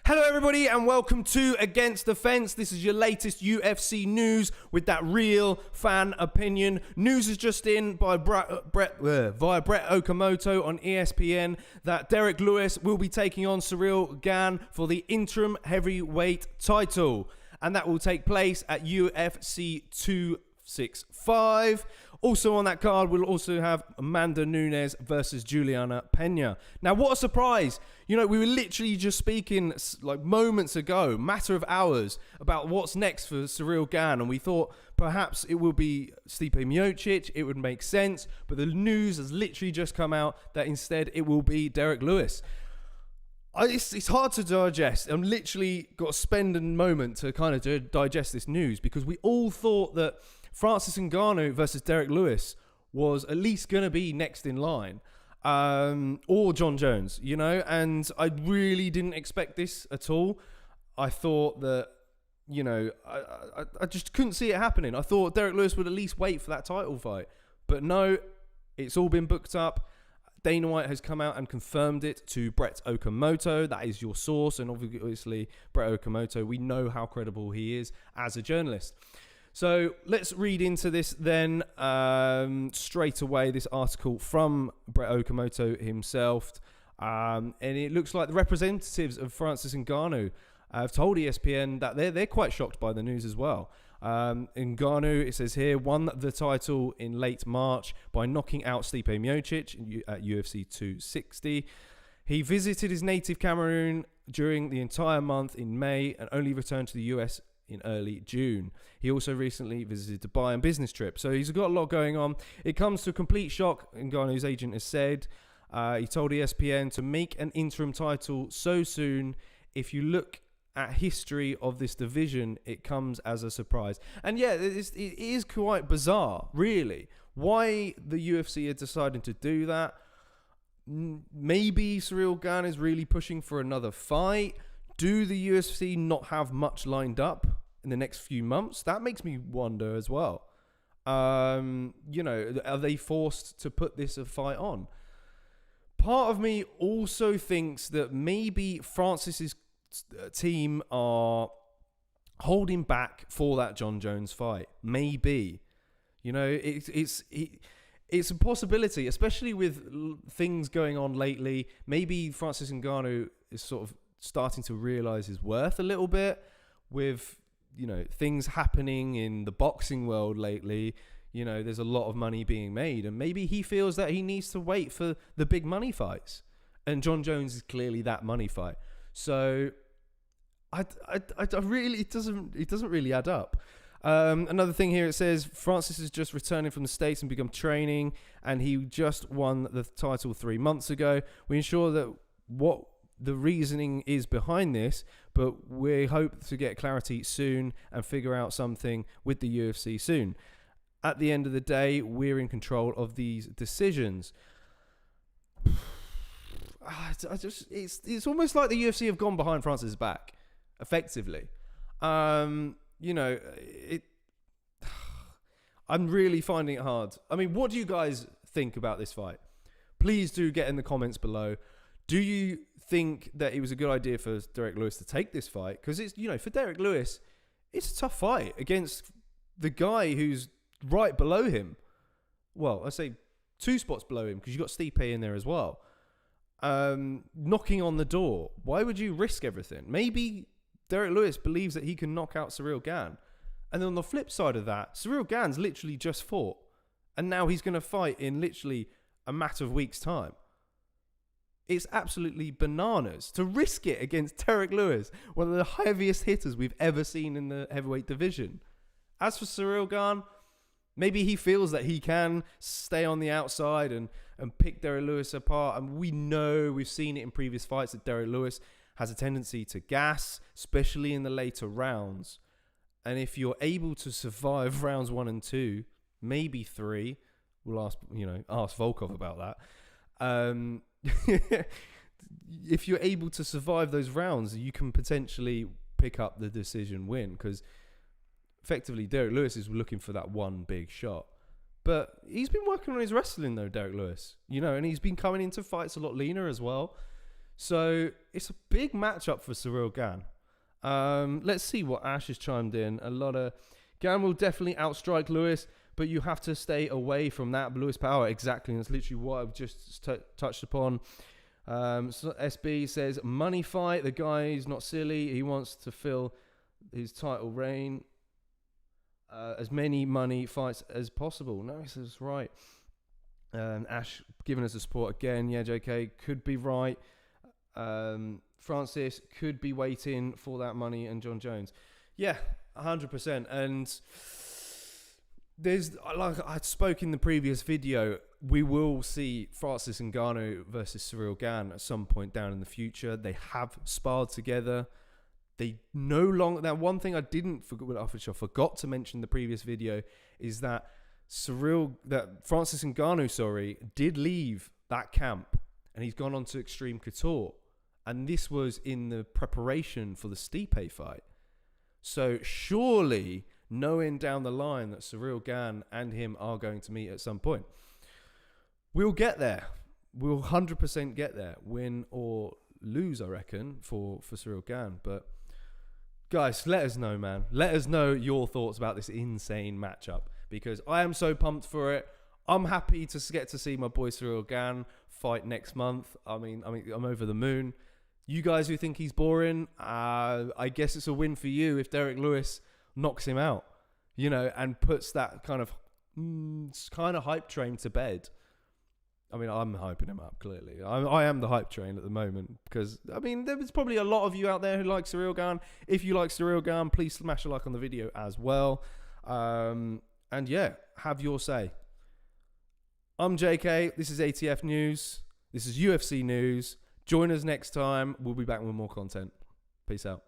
Hello everybody and welcome to Against the Fence. This is your latest UFC news with that real fan opinion. News is just in by via Brett Okamoto on ESPN that Derrick Lewis will be taking on Ciryl Gane for the Interim Heavyweight title. And that will take place at UFC 265. Also on that card, we'll also have Amanda Nunes versus Juliana Pena. Now, what a surprise. You know, we were literally just speaking like moments ago, matter of hours, about what's next for Ciryl Gane. And we thought perhaps it will be Stipe Miocic. It would make sense. But the news has literally just come out that instead it will be Derrick Lewis. It's hard to digest. I'm literally got to spend a moment to kind of digest this news because we all thought that Francis Ngannou versus Derrick Lewis was at least going to be next in line, or John Jones, you know, and I really didn't expect this at all. I thought that, you know, I just couldn't see it happening. I thought Derrick Lewis would at least wait for that title fight, but no, it's all been booked up. Dana White has come out and confirmed it to Brett Okamoto. That is your source, and obviously Brett Okamoto, we know how credible he is as a journalist. So let's read into this then straight away, this article from Brett Okamoto himself. And it looks like the representatives of Francis Ngannou have told ESPN that they're quite shocked by the news as well. Ngannou, it says here, won the title in late March by knocking out Stipe Miocic at UFC 260. He visited his native Cameroon during the entire month in May and only returned to the US in early June. He also recently visited Dubai on business trip. So he's got a lot going on. It comes to a complete shock, Ngannou's agent has said. He told ESPN to make an interim title so soon. If you look at history of this division, it comes as a surprise. And yeah, it is quite bizarre, really, why the UFC are deciding to do that. Maybe Ciryl Gane is really pushing for another fight. Do the UFC not have much lined up in the next few months? That makes me wonder as well. You know, are they forced to put this a fight on? Part of me also thinks that maybe Francis's team are holding back for that John Jones fight. Maybe. You know, it's a possibility, especially with things going on lately. Maybe Francis Ngannou is sort of starting to realize his worth a little bit with, you know, things happening in the boxing world lately. You know, there's a lot of money being made, and maybe he feels that he needs to wait for the big money fights, and John Jones is clearly that money fight. So I really, it doesn't really add up. Another thing here, it says Francis is just returning from the States and begun training, and he just won the title 3 months ago. We ensure that what the reasoning is behind this, but we hope to get clarity soon and figure out something with the UFC soon. At the end of the day, we're in control of these decisions. It's almost like the UFC have gone behind Francis' back, effectively. You know, I'm really finding it hard. I mean, what do you guys think about this fight? Please do get in the comments below. Do you think that it was a good idea for Derrick Lewis to take this fight? Because it's, you know, for Derrick Lewis, it's a tough fight against the guy who's right below him. Well, I say 2 spots below him because you got Stipe in there as well. Knocking on the door. Why would you risk everything? Maybe Derrick Lewis believes that he can knock out Ciryl Gane. And then on the flip side of that, Ciryl Gane's literally just fought. And now he's going to fight in literally a matter of weeks' time. It's absolutely bananas to risk it against Derrick Lewis, one of the heaviest hitters we've ever seen in the heavyweight division. As for Ciryl Gane, maybe he feels that he can stay on the outside and pick Derrick Lewis apart. And we know, we've seen it in previous fights, that Derrick Lewis has a tendency to gas, especially in the later rounds. And if you're able to survive rounds 1 and 2, maybe 3, we'll ask Volkov about that. If you're able to survive those rounds, you can potentially pick up the decision win, because effectively Derrick Lewis is looking for that one big shot. But he's been working on his wrestling though, Derrick Lewis, you know, and he's been coming into fights a lot leaner as well. So it's a big matchup for Ciryl Gane. Let's see what Ash has chimed in. A lot of Gane will definitely outstrike Lewis, but you have to stay away from that Lewis power. Exactly, and that's literally what I've just touched upon. So SB says money fight. The guy is not silly. He wants to fill his title reign. As many money fights as possible. No, this is right. Ash giving us the support again. Yeah, JK could be right. Francis could be waiting for that money, and John Jones. Yeah, 100%. And there's, like I spoke in the previous video, we will see Francis Ngannou versus Ciryl Gane at some point down in the future. They have sparred together. They no longer. Now, one thing I forgot to mention in the previous video is that Francis Ngannou, did leave that camp, and he's gone on to Extreme Couture, and this was in the preparation for the Stipe fight. So surely, knowing down the line that Ciryl Gane and him are going to meet at some point, we'll get there. We'll 100% get there, win or lose, I reckon, for Ciryl Gane. But guys, let us know, man. Let us know your thoughts about this insane matchup, because I am so pumped for it. I'm happy to get to see my boy Ciryl Gane fight next month. I mean, I'm over the moon. You guys who think he's boring, I guess it's a win for you if Derrick Lewis knocks him out, and puts that kind of hype train to bed. I mean, I'm hyping him up, clearly. I am the hype train at the moment because, there's probably a lot of you out there who like Ciryl Gane. If you like Ciryl Gane, please smash a like on the video as well. And yeah, have your say. I'm JK. This is ATF News. This is UFC News. Join us next time. We'll be back with more content. Peace out.